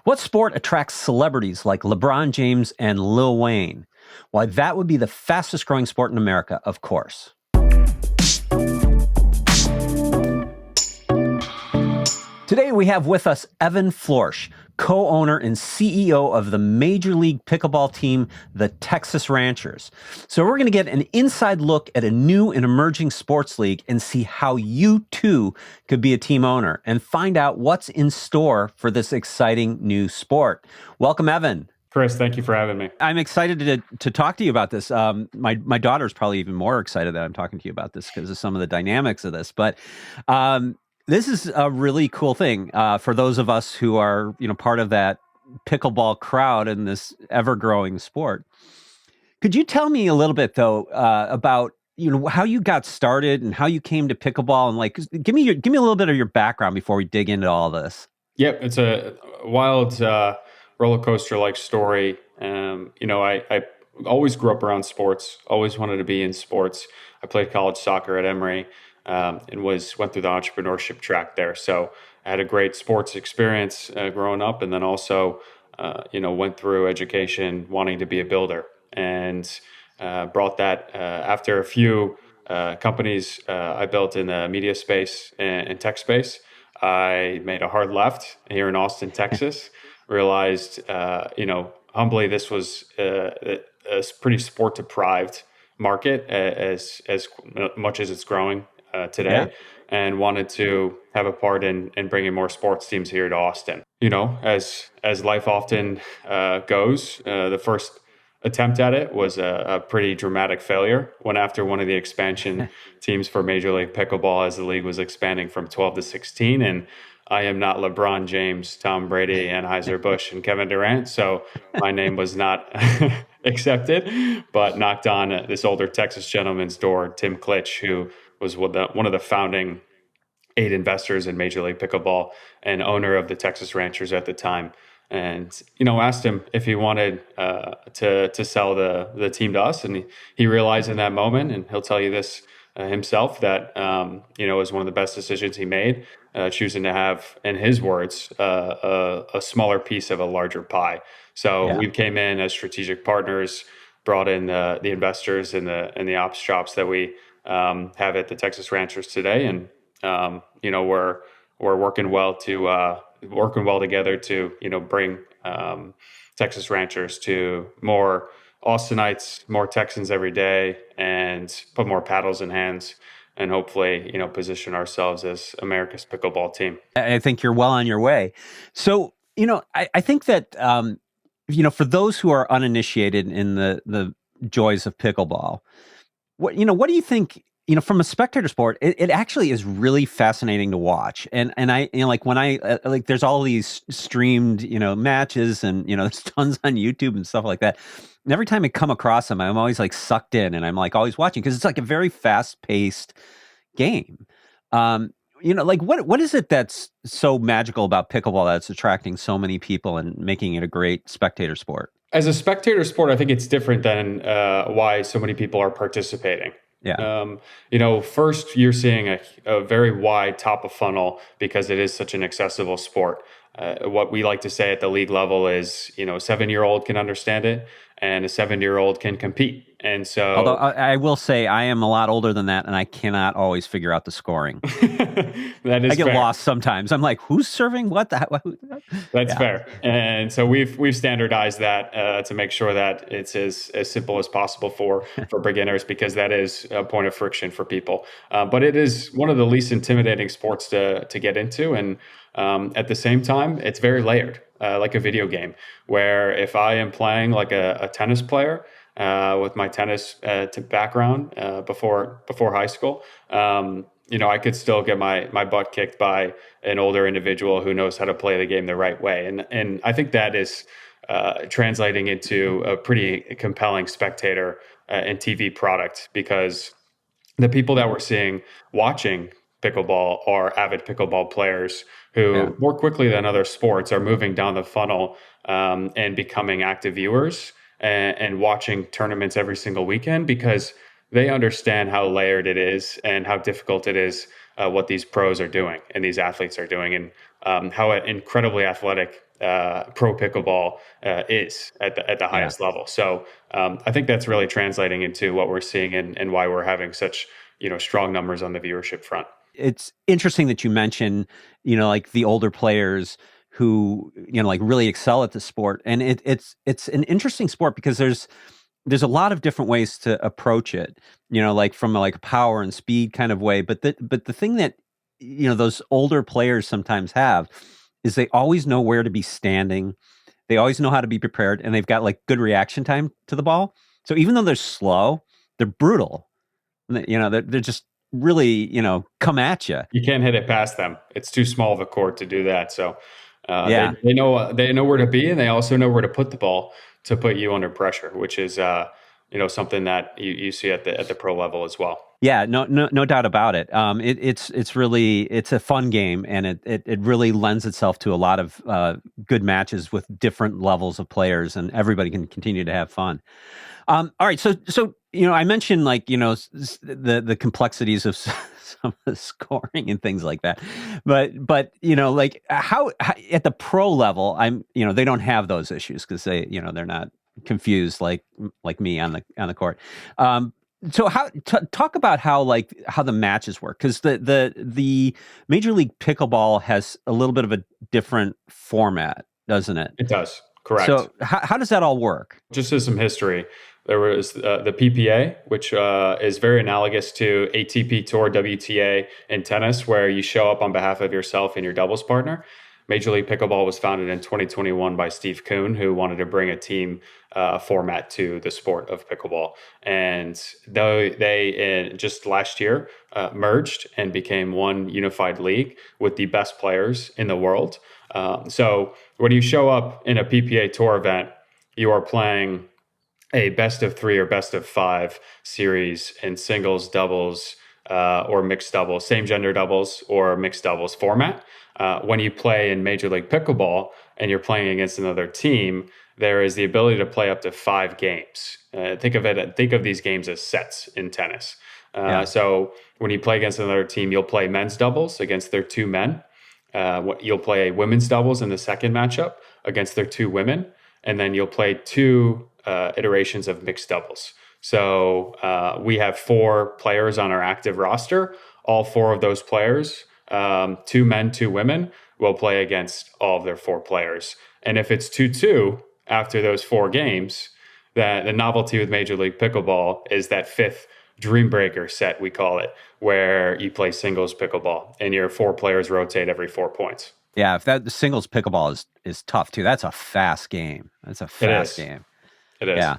What sport attracts celebrities like LeBron James and Lil Wayne? Why, that would be the fastest growing sport in America, of course. Today we have with us Evan Floersch, co-owner and CEO of the Major League Pickleball team, the Texas Ranchers. So we're going to get an inside look at a new and emerging sports league and see how you too could be a team owner and find out what's in store for this exciting new sport. Welcome, Evan. Chris, thank you for having me. I'm excited to talk to you about this. My daughter's probably even more excited that I'm talking to you about this because of some of the dynamics of this. But this is a really cool thing for those of us who are, part of that pickleball crowd in this ever-growing sport. Could you tell me a little bit though about how you got started and how you came to pickleball, and give me a little bit of your background before we dig into all this. Yep, it's a wild roller coaster like story. I always grew up around sports. Always wanted to be in sports. I played college soccer at Emory. And went through the entrepreneurship track there. So I had a great sports experience growing up, and then also, went through education wanting to be a builder, and brought that after a few companies I built in the media space and tech space. I made a hard left here in Austin, Texas. Realized, humbly, this was a pretty sport deprived market as much as it's growing today, and wanted to have a part in bringing more sports teams here to Austin. As life often goes, the first attempt at it was a pretty dramatic failure. Went after one of the expansion teams for Major League Pickleball as the league was expanding from 12 to 16, and I am not LeBron James, Tom Brady, Anheuser-Busch, and Kevin Durant, so my name was not accepted, but knocked on this older Texas gentleman's door, Tim Klitsch, who was one of the founding 8 investors in Major League Pickleball and owner of the Texas Ranchers at the time. And, asked him if he wanted to sell the team to us. And he realized in that moment, and he'll tell you this himself, that, was one of the best decisions he made, choosing to have, in his words, a smaller piece of a larger pie. So we came in as strategic partners, brought in the investors and the ops shops that we have at the Texas Ranchers today, and we're working well together to bring Texas Ranchers to more Austinites, more Texans every day, and put more paddles in hands, and hopefully position ourselves as America's pickleball team. I think you're well on your way. So I think that for those who are uninitiated in the joys of pickleball, what do you think? From a spectator sport, it actually is really fascinating to watch. And I, when I there's all these streamed, matches, and, there's tons on YouTube and stuff like that. And every time I come across them, I'm always sucked in, and I'm always watching, because it's a very fast paced game. What is it that's so magical about pickleball that's attracting so many people and making it a great spectator sport? As a spectator sport, I think it's different than why so many people are participating. Yeah. First, you're seeing a very wide top of funnel because it is such an accessible sport. What we like to say at the league level is, a 7-year-old can understand it, and a 70-year-old can compete. And so, although I will say I am a lot older than that, and I cannot always figure out the scoring. That is I get fair. lost sometimes. I'm like, who's serving what? That's fair. And so we've standardized that to make sure that it's as simple as possible for beginners, because that is a point of friction for people. But it is one of the least intimidating sports to get into, and at the same time, it's very layered, like a video game, where if I am playing like a tennis player, with my tennis background before high school, I could still get my butt kicked by an older individual who knows how to play the game the right way. And I think that is translating into a pretty compelling spectator and TV product, because the people that we're seeing watching pickleball are avid pickleball players who more quickly than other sports are moving down the funnel and becoming active viewers and watching tournaments every single weekend, because they understand how layered it is and how difficult it is, what these pros are doing and these athletes are doing, and how incredibly athletic pro pickleball is at the Yeah. highest level. So I think that's really translating into what we're seeing and why we're having such strong numbers on the viewership front. It's interesting that you mention, like the older players who, like really excel at the sport. And it's an interesting sport because there's a lot of different ways to approach it, like from like a power and speed kind of way. But the thing that, those older players sometimes have is they always know where to be standing. They always know how to be prepared, and they've got like good reaction time to the ball. So even though they're slow, they're brutal. They're just really, come at you. You can't hit it past them. It's too small of a court to do that. So Yeah. they know where to be, and they also know where to put the ball to put you under pressure, which is something that you see at the pro level as well. Yeah, no doubt about it. It's a fun game, and it really lends itself to a lot of good matches with different levels of players, and everybody can continue to have fun. All right, so I mentioned like the complexities of some of the scoring and things like that, but like how at the pro level, they don't have those issues because they're not confused like me on the court. So talk about how the matches work, because the Major League Pickleball has a little bit of a different format, doesn't it? It does. Correct. So how does that all work? Just as some history, there was the PPA, which is very analogous to ATP Tour, WTA in tennis, where you show up on behalf of yourself and your doubles partner. Major League Pickleball was founded in 2021 by Steve Kuhn, who wanted to bring a team format to the sport of pickleball. And though they just last year merged and became one unified league with the best players in the world. So when you show up in a PPA Tour event, you are playing a best of 3 or best of 5 series in singles, doubles, or mixed doubles, same gender doubles or mixed doubles format. When you play in Major League Pickleball and you're playing against another team, there is the ability to play up to 5 games. Think of these games as sets in tennis. Yeah. So when you play against another team, you'll play men's doubles against their 2 men. You'll play women's doubles in the second matchup against their 2 women, and then you'll play 2 iterations of mixed doubles. So we have 4 players on our active roster. All 4 of those players, 2 men, 2 women, will play against all of their 4 players. And if it's 2-2 after those 4 games, that the novelty with Major League Pickleball is that 5th Dream Breaker set, we call it, where you play singles pickleball and your 4 players rotate every 4 points. Yeah, if the singles pickleball is tough too. That's a fast game. That's a fast game. It is. Yeah.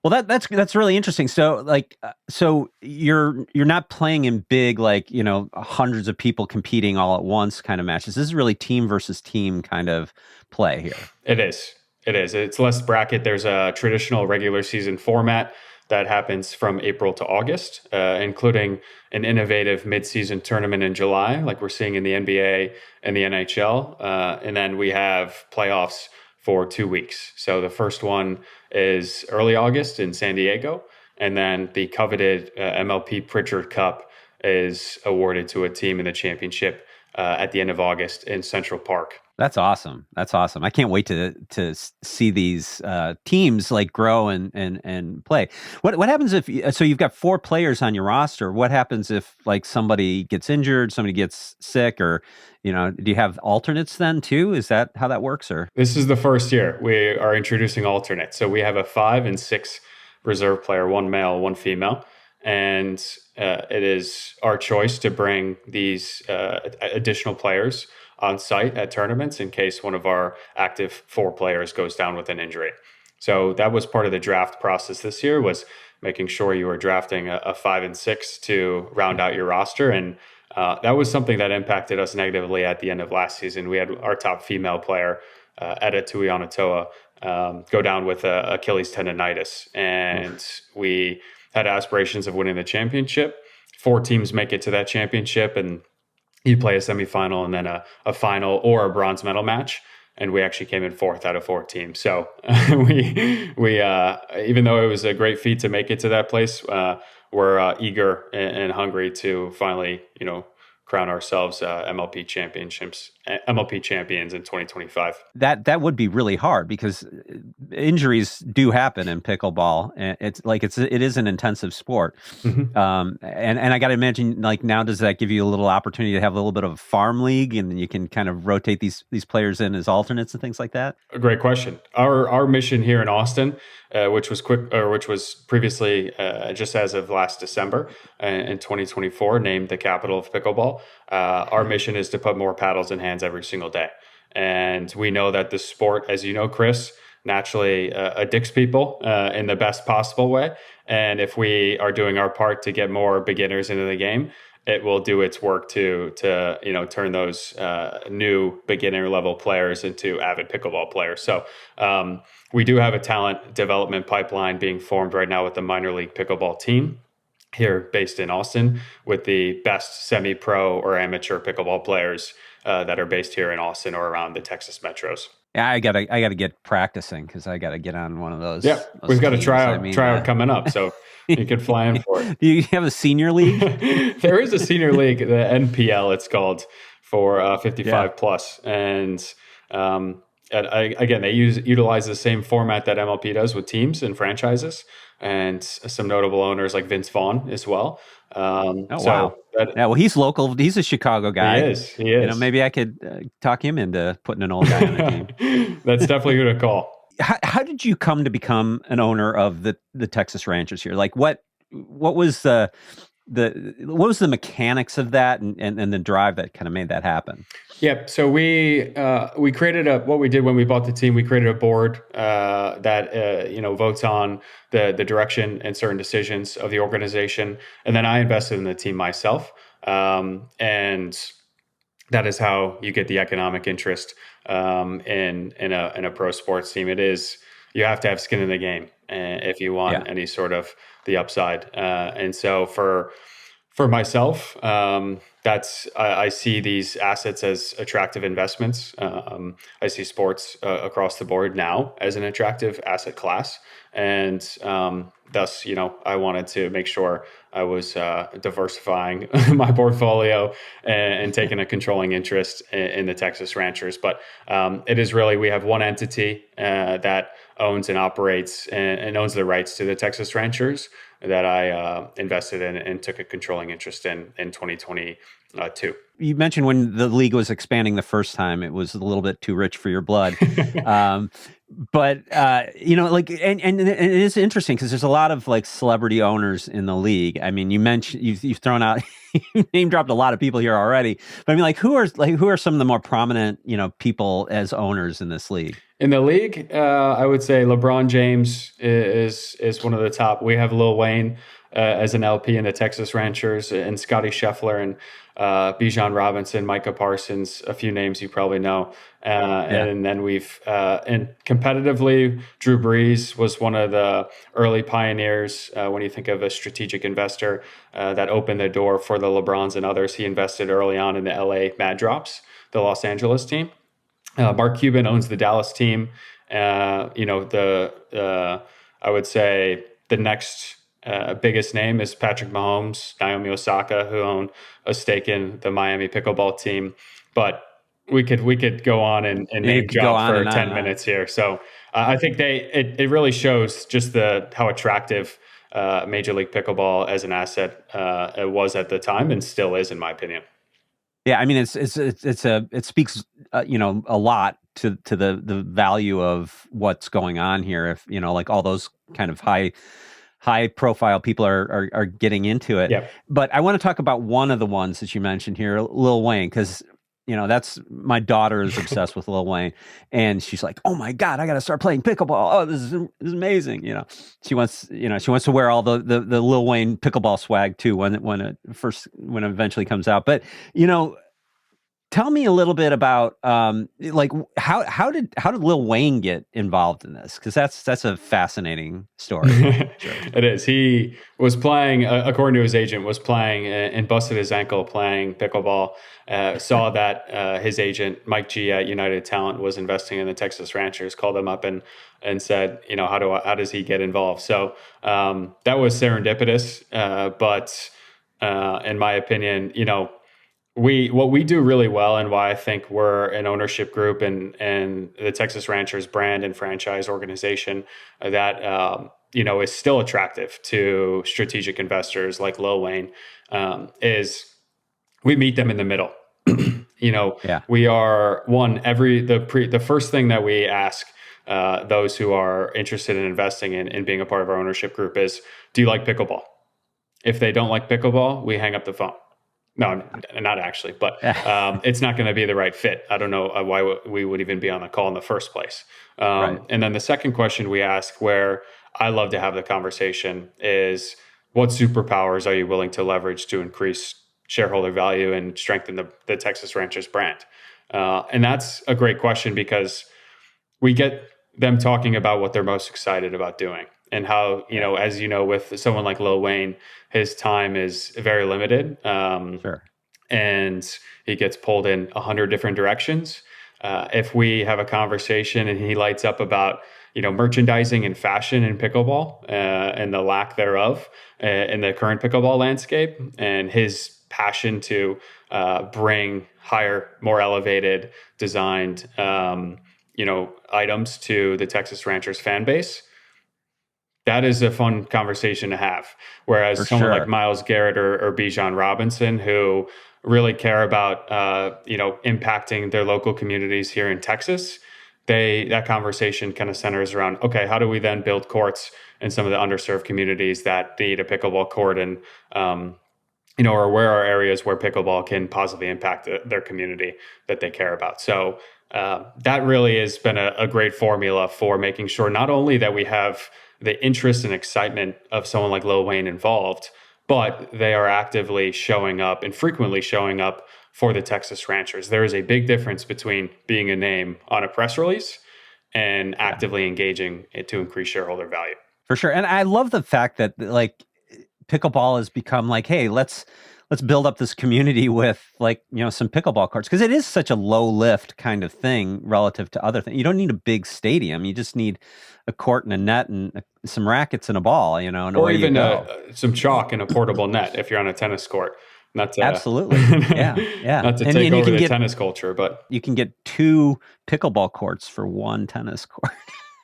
Well, that's really interesting. So so you're not playing in big, hundreds of people competing all at once kind of matches. This is really team versus team kind of play here. It is. It's less bracket. There's a traditional regular season format that happens from April to August, including an innovative midseason tournament in July, like we're seeing in the NBA and the NHL. And then we have playoffs for 2 weeks. So the first one is early August in San Diego. And then the coveted MLP Pritchard Cup is awarded to a team in the championship at the end of August in Central Park. That's awesome. I can't wait to see these teams grow and play. What happens if so you've got 4 players on your roster? What happens if somebody gets injured, somebody gets sick, or do you have alternates then too? Is that how that works? Or this is the first year we are introducing alternates. So we have a 5 and 6 reserve player, 1 male, 1 female. And it is our choice to bring these additional players on site at tournaments in case one of our active 4 players goes down with an injury. So that was part of the draft process this year, was making sure you were drafting a 5 and 6 to round out your roster. And that was something that impacted us negatively at the end of last season. We had our top female player, Etta Tuianatoa, go down with Achilles tendonitis. And we had aspirations of winning the championship. 4 teams make it to that championship, and you play a semifinal and then a final or a bronze medal match. And we actually came in 4th out of 4 teams. So we even though it was a great feat to make it to that place, we're eager and hungry to finally, crown ourselves MLP champions MLP champions in 2025. That would be really hard because injuries do happen in pickleball, and it is an intensive sport. Mm-hmm. And I got to imagine, like, now, does that give you a little opportunity to have a little bit of a farm league, and then you can kind of rotate these players in as alternates and things like that? A great question. Our mission here in Austin, which was previously just as of last December in 2024, named the capital of pickleball. Our mission is to put more paddles in hands every single day, and we know that the sport, as you know, Chris, naturally addicts people in the best possible way. And if we are doing our part to get more beginners into the game, it will do its work to turn those new beginner level players into avid pickleball players. So we do have a talent development pipeline being formed right now with the minor league pickleball team here based in Austin, with the best semi-pro or amateur pickleball players that are based here in Austin or around the Texas metros. Yeah, I gotta get practicing because I gotta get on one of those. Yeah, Those we've got a teams. I mean, tryout coming up, so you could fly in for it. Do you have a senior league? There is a senior league, the NPL, it's called, for 55 Yeah. plus, and again, they utilize the same format that MLP does with teams and franchises, and some notable owners like Vince Vaughn as well. Oh, wow. Yeah, well, he's local. He's a Chicago guy. He is. Maybe I could talk him into putting an old guy on the team. That's definitely who to call. How did you come to become an owner of the Texas Ranchers here? Like, what was the mechanics of that, and the drive that kind of made that happen? Yep. So we created what we did when we bought the team. We created a board that votes on the direction and certain decisions of the organization, and then I invested in the team myself, and that is how you get the economic interest in a pro sports team. It is, you have to have skin in the game if you want any sort of the upside, and so for myself, I see these assets as attractive investments. I see sports across the board now as an attractive asset class, and thus, I wanted to make sure I was diversifying my portfolio and taking a controlling interest in the Texas Ranchers. But it is really, we have one entity that owns and operates and owns the rights to the Texas Ranchers that I invested in and took a controlling interest in 2022. You mentioned when the league was expanding the first time, it was a little bit too rich for your blood. But and it is interesting because there's a lot of like celebrity owners in the league. I mean, you mentioned you've thrown out, you name dropped a lot of people here already. But I mean, who are some of the more prominent people as owners in this league? In the league, I would say LeBron James is one of the top. We have Lil Wayne as an LP in the Texas Ranchers, and Scotty Scheffler and Bijan Robinson, Micah Parsons, a few names you probably know. And then we've and competitively, Drew Brees was one of the early pioneers when you think of a strategic investor that opened the door for the LeBrons and others. He invested early on in the LA Mad Drops, the Los Angeles team. Mark Cuban owns the Dallas team. I would say the next biggest name is Patrick Mahomes, Naomi Osaka, who own a stake in the Miami pickleball team. But we could go on and name drop for 10 minutes here. So I think it really shows just how attractive Major League Pickleball as an asset it was at the time and still is, in my opinion. Yeah, I mean, it speaks a lot to the value of what's going on here. If like all those kind of high profile people are getting into it. Yep. But I want to talk about one of the ones that you mentioned here, Lil Wayne, because that's, my daughter is obsessed with Lil Wayne, and she's like, oh my God, I got to start playing pickleball. Oh, this is amazing. She wants to wear all the Lil Wayne pickleball swag too when it eventually comes out. But, tell me a little bit about how did Lil Wayne get involved in this? Because that's a fascinating story. Sure. It is. He was playing, according to his agent, and busted his ankle playing pickleball. Saw that his agent Mike G at United Talent was investing in the Texas Ranchers. Called him up and said, how does he get involved? So that was serendipitous. But in my opinion, what we do really well, and why I think we're an ownership group and the Texas Ranchers brand and franchise organization that is still attractive to strategic investors like Lil Wayne, is we meet them in the middle. Yeah, We are the first thing that we ask those who are interested in investing in being a part of our ownership group is, do you like pickleball? If they don't like pickleball, we hang up the phone. No, not actually, but it's not going to be the right fit. I don't know why we would even be on the call in the first place. right. And then the second question we ask, where I love to have the conversation, is what superpowers are you willing to leverage to increase shareholder value and strengthen the Texas Ranchers brand? And that's a great question, because we get them talking about what they're most excited about doing, and how, as you know, with someone like Lil Wayne, his time is very limited. Sure. And he gets pulled in 100 different directions. If we have a conversation and he lights up about merchandising and fashion in pickleball, and the lack thereof in the current pickleball landscape, and his passion to bring higher, more elevated, designed items to the Texas Ranchers fan base, that is a fun conversation to have. For Whereas someone like sure. Miles Garrett or Bijan Robinson, who really care about impacting their local communities here in Texas, that conversation kind of centers around, okay, how do we then build courts in some of the underserved communities that need a pickleball court, and or where are areas where pickleball can positively impact their community that they care about. So that really has been a great formula for making sure not only that we have the interest and excitement of someone like Lil Wayne involved, but they are actively showing up and frequently showing up for the Texas Ranchers. There is a big difference between being a name on a press release and Yeah, actively engaging it to increase shareholder value. for sure. And I love the fact that like pickleball has become like, hey, let's build up this community with like, some pickleball courts, because it is such a low lift kind of thing relative to other things. You don't need a big stadium. You just need a court and a net and some rackets and a ball, and Or away you even go. some chalk and a portable net if you're on a tennis court. Not to Absolutely. Yeah. Yeah. not to And take you over can the get tennis culture, but two pickleball courts for one tennis court.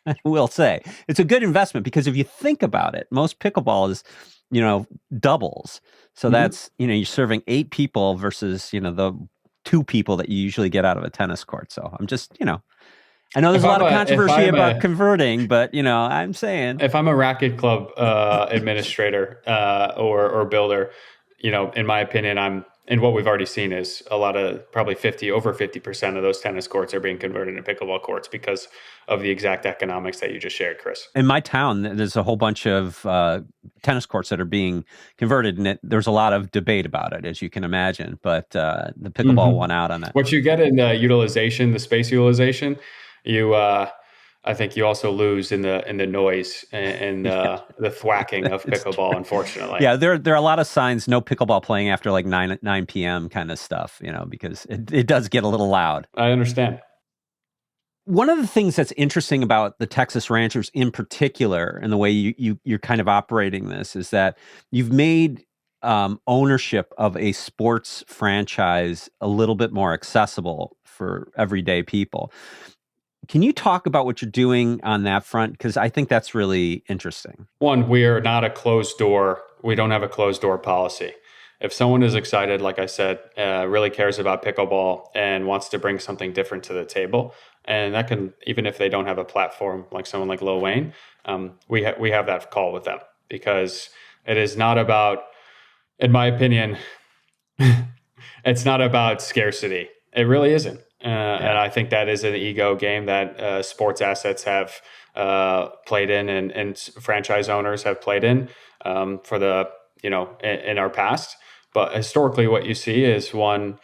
I will say it's a good investment, because if you think about it, most pickleball is, doubles. So mhm. that's, you're serving 8 people versus, the 2 people that you usually get out of a tennis court. So I'm just, I know there's if a lot I'm of a if controversy I'm about a converting, but, I'm saying, if I'm a racket club administrator or builder, in my opinion, and what we've already seen is a lot of probably over 50% of those tennis courts are being converted into pickleball courts because of the exact economics that you just shared, Chris. in my town, there's a whole bunch of tennis courts that are being converted, and there's a lot of debate about it, as you can imagine. But the pickleball Hmm. won out on that. What you get in the utilization, the space utilization, you I think you also lose in the noise and Yeah, the thwacking of it's true. pickleball, unfortunately. Yeah, there are a lot of signs, no pickleball playing after like 9 p.m. kind of stuff, because it does get a little loud. I understand. One of the things that's interesting about the Texas Ranchers in particular, and the way you're kind of operating this, is that you've made ownership of a sports franchise a little bit more accessible for everyday people. Can you talk about what you're doing on that front? Because I think that's really interesting. One, we are not a closed door. We don't have a closed door policy. If someone is excited, like I said, really cares about pickleball and wants to bring something different to the table, and that can, even if they don't have a platform like someone like Lil Wayne, we have that call with them, because it is not about, in my opinion, it's not about scarcity. It really isn't. And Yeah. I think that is an ego game that sports assets have played in, and franchise owners have played in for in our past. But historically, what you see is one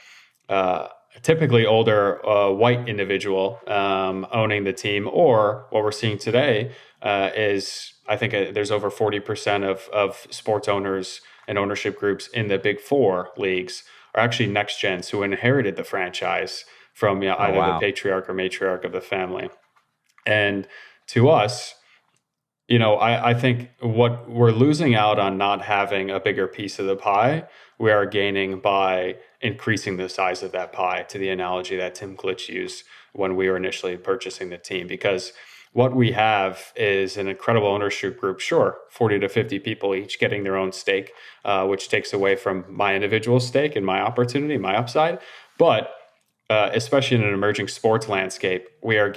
uh, typically older white individual owning the team, or what we're seeing today is, I think there's over 40% of sports owners and ownership groups in the big four leagues are actually next gens who inherited the franchise from Oh, either the wow. patriarch or matriarch of the family. And to us, I think what we're losing out on not having a bigger piece of the pie, we are gaining by increasing the size of that pie, to the analogy that Tim Glitch used when we were initially purchasing the team. Because what we have is an incredible ownership group, sure, 40 to 50 people each getting their own stake, which takes away from my individual stake and my opportunity, my upside. But especially in an emerging sports landscape, we are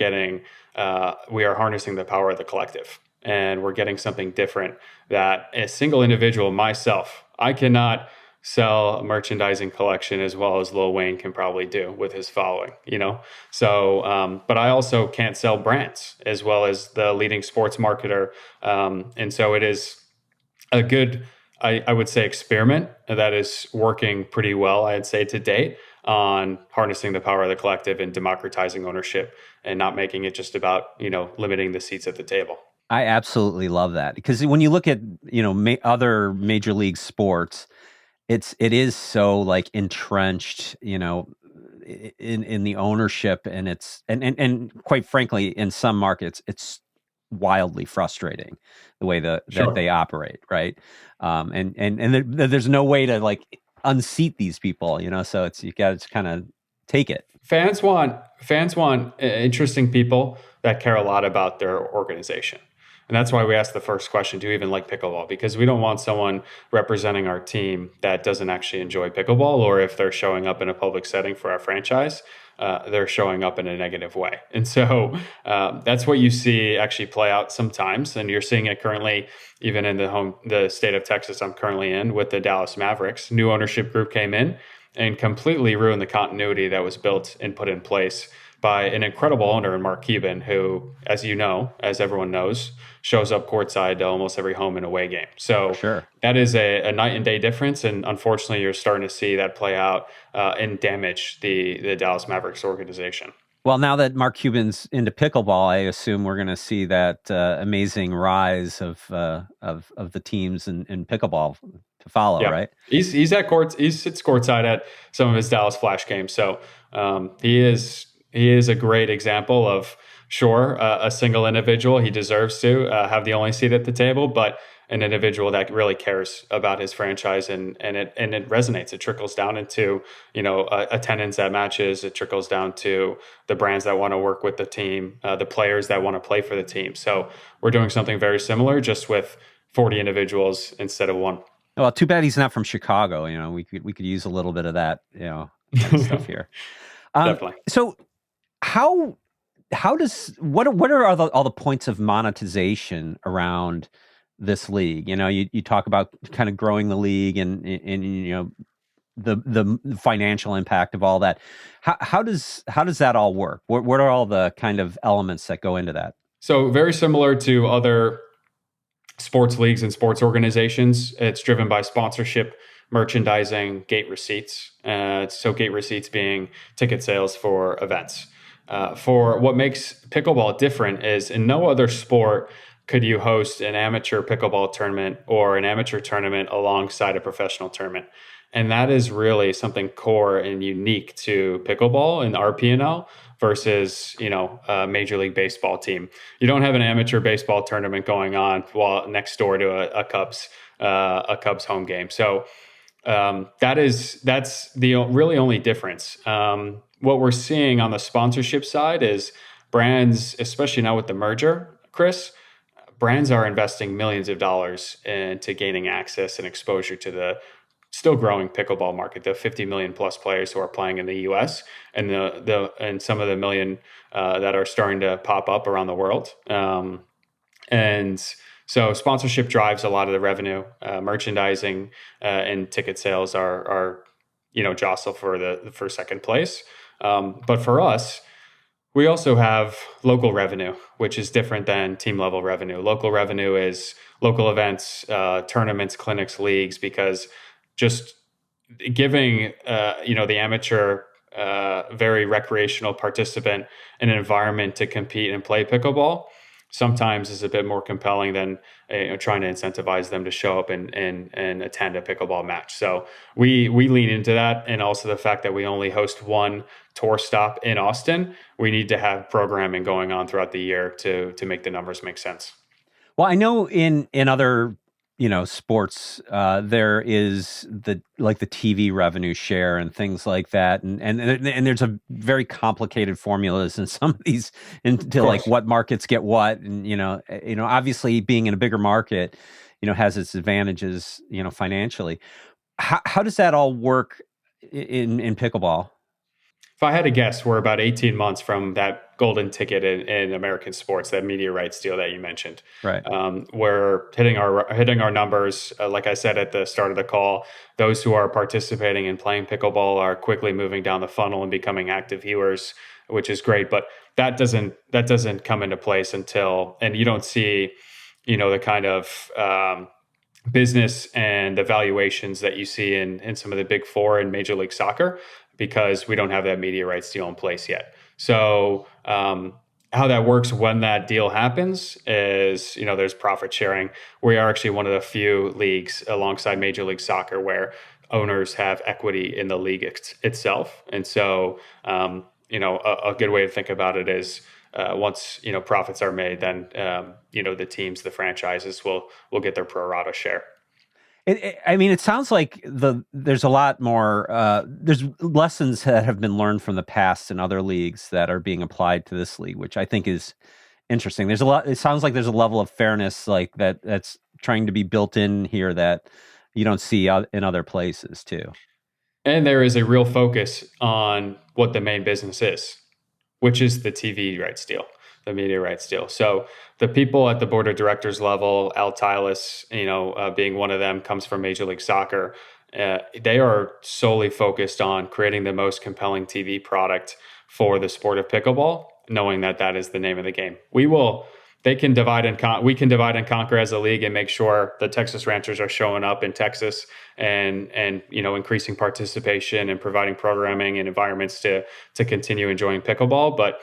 harnessing the power of the collective, and we're getting something different that a single individual, myself, I cannot sell a merchandising collection as well as Lil Wayne can probably do with his following, So, but I also can't sell brands as well as the leading sports marketer, and so it is a good, I would say, experiment that is working pretty well, I'd say, to date on harnessing the power of the collective and democratizing ownership and not making it just about, limiting the seats at the table. I absolutely love that because when you look at other major league sports, it is so like entrenched, in the ownership, and and quite frankly, in some markets, it's wildly frustrating the way that Sure. they operate, right? And there's no way to like unseat these people, so you got to kind of take it. Fans want interesting people that care a lot about their organization. And that's why we ask the first question, do you even like pickleball? Because we don't want someone representing our team that doesn't actually enjoy pickleball, or if they're showing up in a public setting for our franchise, they're showing up in a negative way. And so that's what you see actually play out sometimes. And you're seeing it currently, even in the state of Texas I'm currently in with the Dallas Mavericks. New ownership group came in and completely ruined the continuity that was built and put in place by an incredible owner in Mark Cuban, who, as everyone knows, shows up courtside to almost every home and away game. For So sure. that is a night and day difference. And unfortunately, you're starting to see that play out and damage the Dallas Mavericks organization. Well, now that Mark Cuban's into pickleball, I assume we're going to see that amazing rise of the teams in pickleball to follow, Yeah, right? he's at courts. He sits courtside at some of his Dallas Flash games. So he is a great example of, sure, a single individual. He deserves to have the only seat at the table, but an individual that really cares about his franchise, and it resonates. It trickles down into attendance at matches. It trickles down to the brands that want to work with the team, the players that want to play for the team. So we're doing something very similar, just with 40 individuals instead of one. Well, too bad he's not from Chicago. We could use a little bit of that, kind of stuff here. Definitely. So how does what are all the points of monetization around this league? You talk about kind of growing the league and the financial impact of all that. How does that all work? What are all the kind of elements that go into that? So very similar to other sports leagues and sports organizations, it's driven by sponsorship, merchandising, gate receipts. So gate receipts being ticket sales for events. For what makes pickleball different is in no other sport could you host an amateur pickleball tournament or an amateur tournament alongside a professional tournament. And that is really something core and unique to pickleball and RPNL versus, a Major League Baseball team. You don't have an amateur baseball tournament going on while next door to a Cubs home game. So that's the really only difference. What we're seeing on the sponsorship side is brands, especially now with the merger, Chris, brands are investing millions of dollars into gaining access and exposure to the still growing pickleball market, the 50 million plus players who are playing in the US, and and some of the million that are starting to pop up around the world. And so sponsorship drives a lot of the revenue. Merchandising and ticket sales are jostle for second place. But for us, we also have local revenue, which is different than team level revenue. Local revenue is local events, tournaments, clinics, leagues, because just giving the amateur, very recreational participant an environment to compete and play pickleball sometimes is a bit more compelling than trying to incentivize them to show up and attend a pickleball match. So we lean into that, and also the fact that we only host one tour stop in Austin. We need to have programming going on throughout the year to make the numbers make sense. Well, I know in other sports, there is the TV revenue share and things like that, and there's a very complicated formulas in some of these Of into like course. what markets get what, and obviously being in a bigger market, has its advantages, financially. How does that all work in pickleball? If I had to guess, we're about 18 months from that golden ticket in American sports, that media rights deal that you mentioned. Right. We're hitting our numbers. Like I said at the start of the call, those who are participating and playing pickleball are quickly moving down the funnel and becoming active viewers, which is great. But that doesn't come into place until, and you don't see, the kind of business and the valuations that you see in some of the big four in Major League Soccer, because we don't have that media rights deal in place yet. So how that works when that deal happens is, there's profit sharing. We are actually one of the few leagues alongside Major League Soccer where owners have equity in the league itself. And so, a good way to think about it is, once profits are made, then the teams, the franchises will get their pro rata share. I mean, it sounds like there's a lot more. There's lessons that have been learned from the past in other leagues that are being applied to this league, which I think is interesting. There's a lot. It sounds like there's a level of fairness like that's trying to be built in here that you don't see in other places too. And there is a real focus on what the main business is, which is the TV rights deal, the media rights deal. So the people at the board of directors level, Al Tilas, being one of them, comes from Major League Soccer. They are solely focused on creating the most compelling TV product for the sport of pickleball, knowing that that is the name of the game. They can divide and we can divide and conquer as a league and make sure the Texas ranchers are showing up in Texas and increasing participation and providing programming and environments to continue enjoying pickleball. But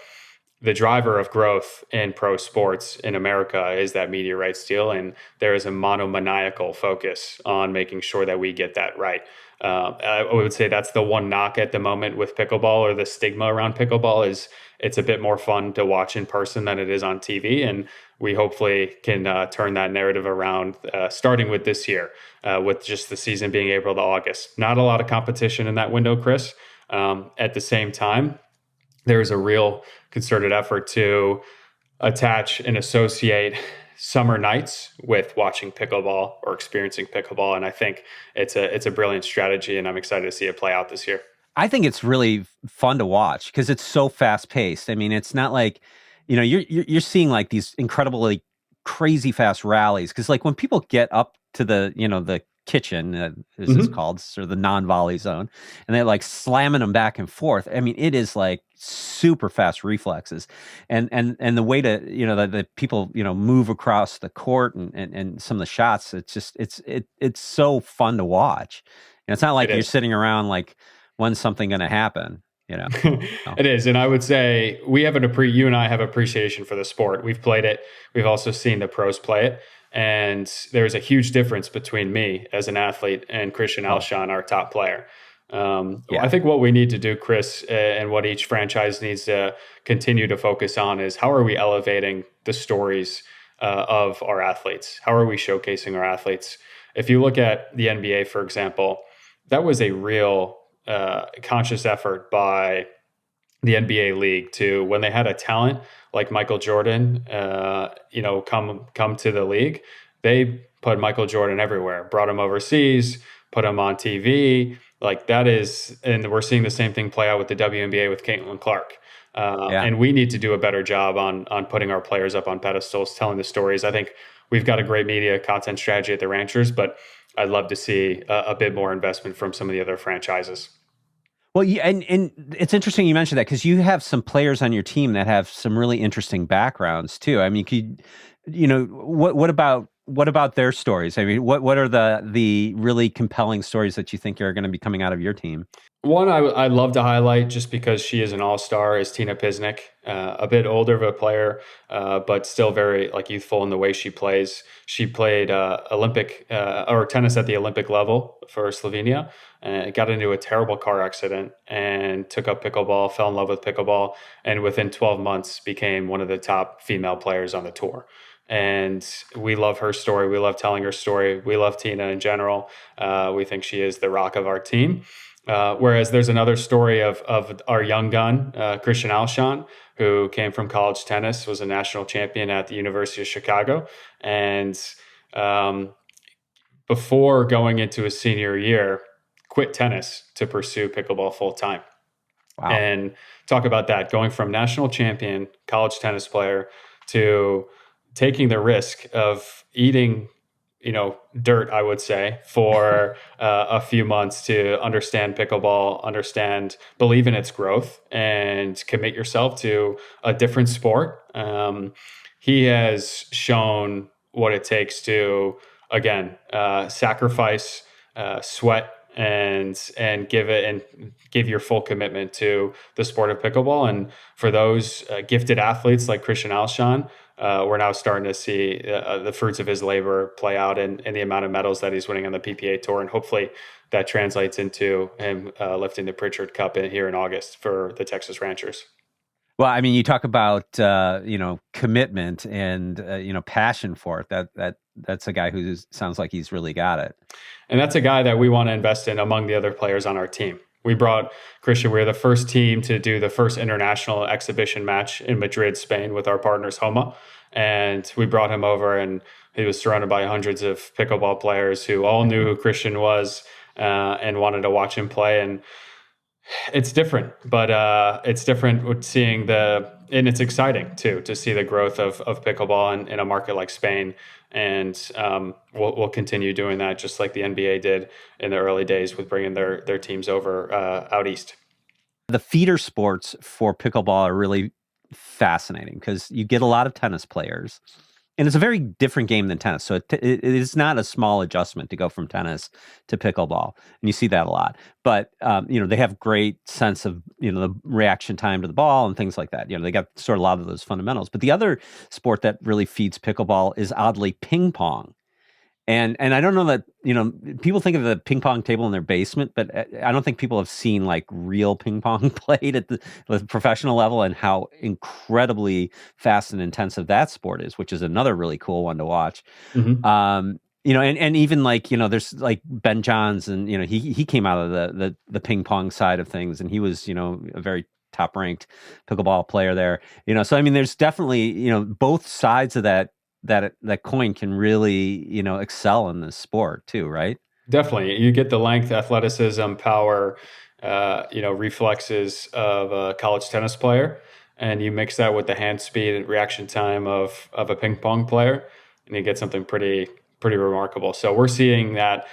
the driver of growth in pro sports in America is that media rights deal, and there is a monomaniacal focus on making sure that we get that right. I would say that's the one knock at the moment with pickleball, or the stigma around pickleball, is it's a bit more fun to watch in person than it is on TV, and we hopefully can turn that narrative around, starting with this year, with just the season being April to August. Not a lot of competition in that window, Chris. At the same time, there's a real concerted effort to attach and associate summer nights with watching pickleball or experiencing pickleball, and I think it's a brilliant strategy, and I'm excited to see it play out this year. I think it's really fun to watch because it's so fast paced. I mean, it's not like, you're seeing like these incredibly crazy fast rallies because like when people get up to the kitchen, as it's Hmm. called, sort of the non-volley zone, and they're like slamming them back and forth. I mean, it is like super fast reflexes, and the way to the people move across the court and some of the shots. It's just it's so fun to watch. And it's not It like you're is. sitting around like when's something going to happen, Oh, It is, and I would say you and I have appreciation for the sport. We've played it. We've also seen the pros play it, and there's a huge difference between me as an athlete and Christian oh, Alshon, our top player. I yeah. think what we need to do, Chris, and what each franchise needs to continue to focus on is how are we elevating the stories of our athletes? How are we showcasing our athletes? If you look at the NBA, for example, that was a real conscious effort by the NBA league to, when they had a talent like Michael Jordan, come to the league, they put Michael Jordan everywhere, brought him overseas, put him on TV. Like that is, and we're seeing the same thing play out with the WNBA with Caitlin Clark. Yeah. And we need to do a better job on putting our players up on pedestals, telling the stories. I think we've got a great media content strategy at the Ranchers, but I'd love to see a bit more investment from some of the other franchises. Well, yeah, and it's interesting you mentioned that because you have some players on your team that have some really interesting backgrounds too. I mean, what about their stories? I mean, what are the really compelling stories that you think are going to be coming out of your team? One I'd love to highlight just because she is an all-star is Tina Pisnik, a bit older of a player, but still very like youthful in the way she plays. She played Olympic or tennis at the Olympic level for Slovenia, and got into a terrible car accident and took up pickleball, fell in love with pickleball, and within 12 months became one of the top female players on the tour. And we love her story. We love telling her story. We love Tina in general. We think she is the rock of our team. Whereas there's another story of our young gun, Christian Alshon, who came from college tennis, was a national champion at the University of Chicago. And um, before going into his senior year, quit tennis to pursue pickleball full time. Wow. And talk about that, going from national champion, college tennis player, to taking the risk of eating, dirt, I would say, for a few months to understand pickleball, believe in its growth, and commit yourself to a different sport. He has shown what it takes to, again, sacrifice, sweat, and give your full commitment to the sport of pickleball. And for those gifted athletes like Christian Alshon, we're now starting to see the fruits of his labor play out in the amount of medals that he's winning on the PPA Tour. And hopefully that translates into him lifting the Pritchard Cup here in August for the Texas Ranchers. Well, I mean, you talk about commitment and passion for it. That's a guy who sounds like he's really got it. And that's a guy that we want to invest in among the other players on our team. We brought Christian. We were the first team to do the first international exhibition match in Madrid, Spain, with our partners Homa, and we brought him over, and he was surrounded by hundreds of pickleball players who all knew who Christian was and wanted to watch him play. And it's different, but it's different with seeing and it's exciting too to see the growth of pickleball in a market like Spain. And we'll continue doing that just like the NBA did in the early days with bringing their teams over out east. The feeder sports for pickleball are really fascinating because you get a lot of tennis players, and it's a very different game than tennis. So it is not a small adjustment to go from tennis to pickleball, and you see that a lot. But they have great sense of the reaction time to the ball and things like that. They got sort of a lot of those fundamentals. But the other sport that really feeds pickleball is oddly ping pong. And I don't know that, people think of the ping pong table in their basement, but I don't think people have seen like real ping pong played at the professional level and how incredibly fast and intensive that sport is, which is another really cool one to watch. Mm-hmm. And even like, there's like Ben Johns and, he came out of the ping pong side of things, and he was, a very top ranked pickleball player there, so I mean, there's definitely, both sides of that coin can really, excel in this sport too, right? Definitely. You get the length, athleticism, power, reflexes of a college tennis player, and you mix that with the hand speed and reaction time of a ping pong player, and you get something pretty remarkable. So we're seeing a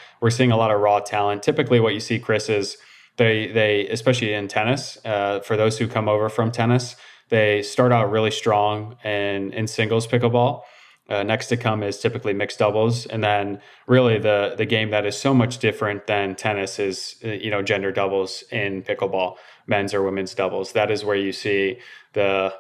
lot of raw talent. Typically what you see, Chris, is they especially in tennis, for those who come over from tennis, they start out really strong in singles pickleball. Next to come is typically mixed doubles, and then really the game that is so much different than tennis is gender doubles in pickleball, men's or women's doubles. That is where you see the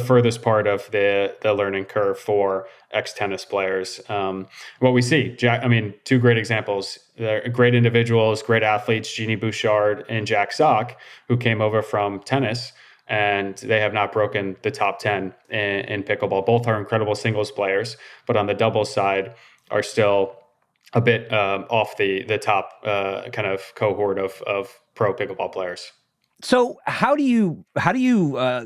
furthest part of the learning curve for ex tennis players. What we see, two great examples. They're great individuals, great athletes, Jeannie Bouchard and Jack Sock, who came over from tennis, and they have not broken the top 10 in pickleball. Both are incredible singles players, but on the doubles side are still a bit off the top kind of cohort of pro pickleball players. So how do you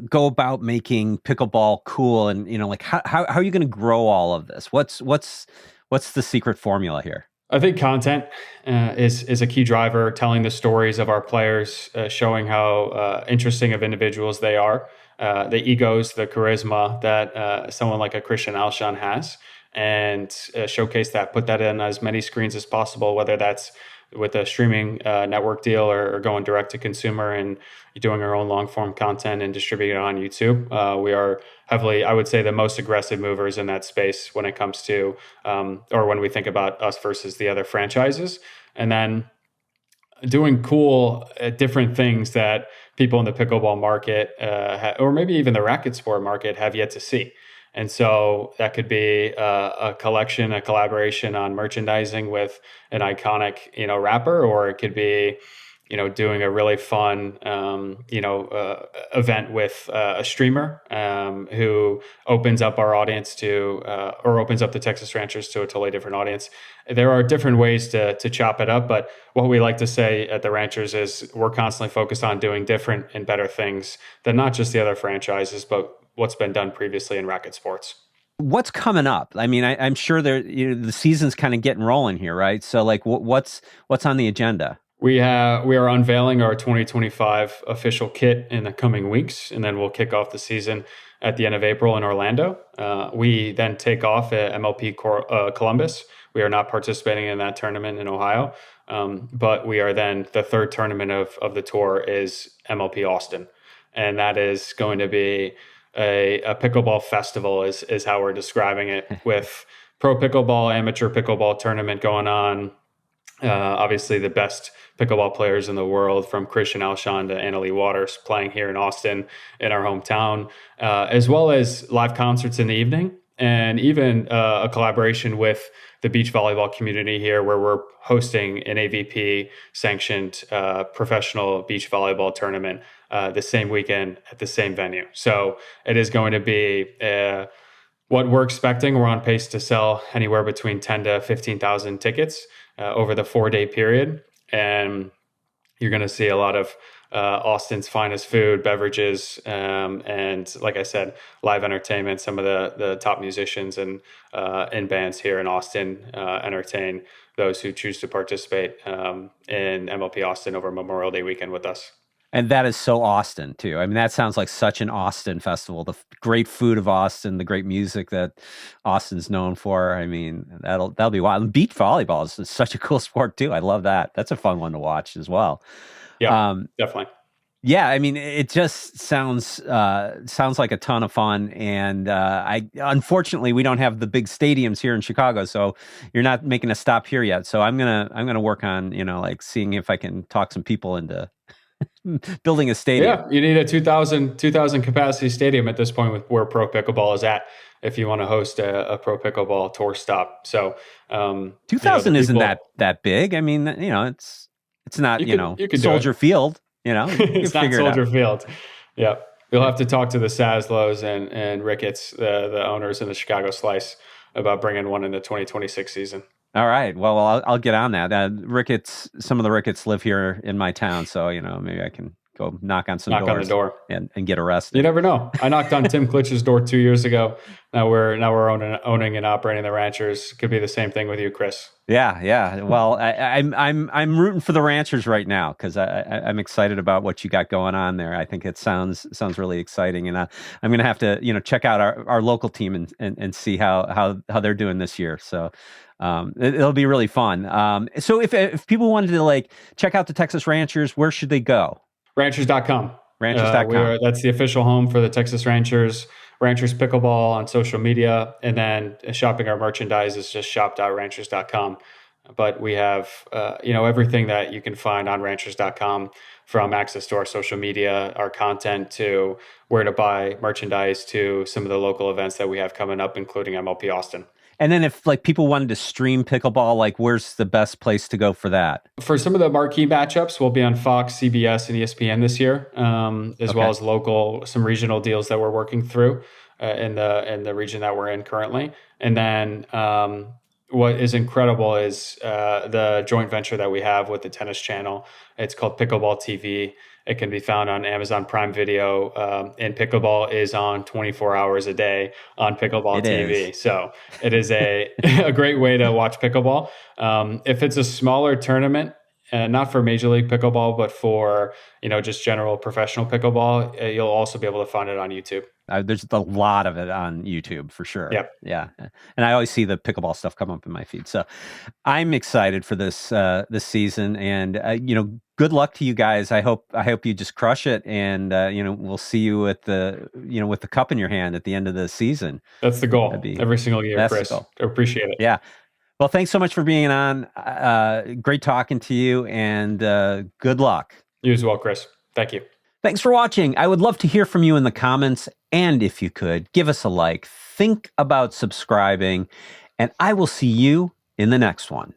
go about making pickleball cool, and like how are you going to grow all of this? What's the secret formula here? I think content is a key driver. Telling the stories of our players, showing how interesting of individuals they are, the egos, the charisma that someone like a Christian Alshon has, and showcase that. Put that in as many screens as possible, whether that's with a streaming network deal or going direct to consumer and doing our own long form content and distributing it on YouTube. We are heavily, I would say, the most aggressive movers in that space when it comes to, or when we think about us versus the other franchises. And then doing cool different things that people in the pickleball market or maybe even the racket sport market have yet to see. And so that could be a collection, a collaboration on merchandising with an iconic, rapper, or it could be, doing a really fun, event with a streamer who opens up our audience to, or opens up the Texas Ranchers to a totally different audience. There are different ways to chop it up, but what we like to say at the Ranchers is we're constantly focused on doing different and better things than not just the other franchises, but what's been done previously in racket sports. What's coming up? I mean, I'm sure the season's kind of getting rolling here, right? So like, what's on the agenda? We are unveiling our 2025 official kit in the coming weeks, and then we'll kick off the season at the end of April in Orlando. We then take off at MLP Columbus. We are not participating in that tournament in Ohio, but we are then the third tournament of the tour is MLP Austin, and that is going to be a pickleball festival is how we're describing it, with pro pickleball, amateur pickleball tournament going on. Obviously, the best pickleball players in the world, from Christian Alshon to Annalie Waters, playing here in Austin, in our hometown, as well as live concerts in the evening, and even a collaboration with the beach volleyball community here, where we're hosting an AVP sanctioned professional beach volleyball tournament the same weekend at the same venue. So it is going to be what we're expecting. We're on pace to sell anywhere between 10 to 15,000 tickets over the 4-day period. And you're going to see a lot of Austin's finest food, beverages, and like I said, live entertainment. Some of the top musicians and bands here in Austin entertain those who choose to participate in MLP Austin over Memorial Day weekend with us. And that is so Austin too. I mean, that sounds like such an Austin festival. The great food of Austin, the great music that Austin's known for. I mean, that'll be wild. And beach volleyball is such a cool sport too. I love that. That's a fun one to watch as well. Yeah, definitely. Yeah, I mean, it just sounds like a ton of fun, and I unfortunately we don't have the big stadiums here in Chicago, so you're not making a stop here yet. So I'm gonna work on like seeing if I can talk some people into building a stadium. Yeah, you need a 2,000 capacity stadium at this point with where Pro Pickleball is at, if you want to host a Pro Pickleball tour stop. So 2,000 isn't that big. I mean, it's not you could Soldier Field. It's not Soldier Field. Yeah, you'll have to talk to the Saslows and Ricketts, the owners in the Chicago Slice, about bringing one in the 2026 season. All right. Well, I'll get on that. Ricketts, some of the Ricketts live here in my town, so maybe I can go knock on on the door and get arrested. You never know. I knocked on Tim Klitsch's door 2 years ago. Now we're owning and operating the Ranchers. Could be the same thing with you, Chris. Yeah. Well, I'm rooting for the Ranchers right now because I'm excited about what you got going on there. I think it sounds really exciting, and I'm gonna have to check out our local team and see how they're doing this year. So. It'll be really fun. So if people wanted to check out the Texas Ranchers, where should they go? Ranchers.com. Ranchers.com. That's the official home for the Texas Ranchers. Ranchers Pickleball on social media, and then shopping our merchandise is just shop.ranchers.com. But we have everything that you can find on ranchers.com, from access to our social media, our content, to where to buy merchandise, to some of the local events that we have coming up, including MLP Austin. And then if people wanted to stream pickleball, where's the best place to go for that? For some of the marquee matchups, we'll be on Fox, CBS, and ESPN this year, as well as some regional deals that we're working through in the region that we're in currently. And then what is incredible is the joint venture that we have with the tennis channel. It's called Pickleball TV. It can be found on Amazon Prime Video, and pickleball is on 24 hours a day on Pickleball TV. So it is a great way to watch pickleball. If it's a smaller tournament, not for Major League Pickleball, but for just general professional pickleball, you'll also be able to find it on YouTube. There's a lot of it on YouTube for sure. Yep. Yeah. And I always see the pickleball stuff come up in my feed. So I'm excited for this season, and good luck to you guys. I hope you just crush it, and we'll see you at with the cup in your hand at the end of the season. That's the goal. Every single year, Chris. I appreciate it. Yeah. Well, thanks so much for being on. Great talking to you, and good luck. You as well, Chris. Thank you. Thanks for watching. I would love to hear from you in the comments, and if you could, give us a like, think about subscribing, and I will see you in the next one.